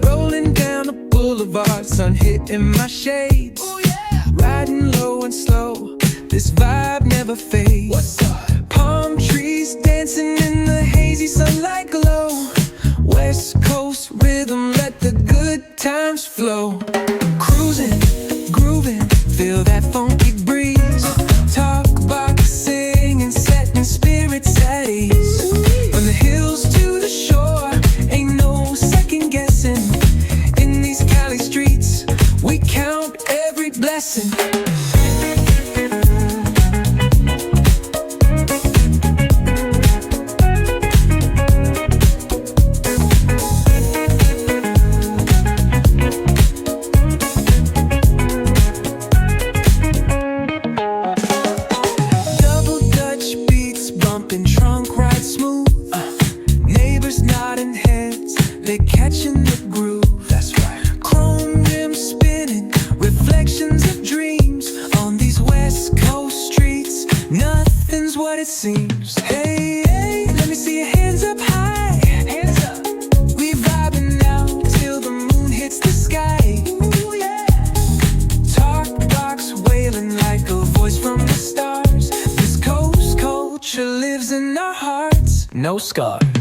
Rolling down the boulevard, sun hitting my shades. Riding low and slow, this vibe never fades. Palm trees dancing in the hazy sunlight glow. West Coast rhythm, let the good times flow. Cruising, grooving, feel that funky breeze. Talk boxing and setting spirits at ease. From the hills to the shore, ain't no second guessing. In these Cali streets, we count every blessing. Trunk ride smooth, neighbors nodding heads, they catching the groove. That's right. Chrome rims spinning, reflections of dreams on these West Coast streets. Nothing's what it seems. Hey, hey, let me see your hands up high. Hands up. We vibing now till the moon hits the sky. Ooh, yeah. Talk box wailing like a voice from the stars. This coast culture lives in our hearts, no scars.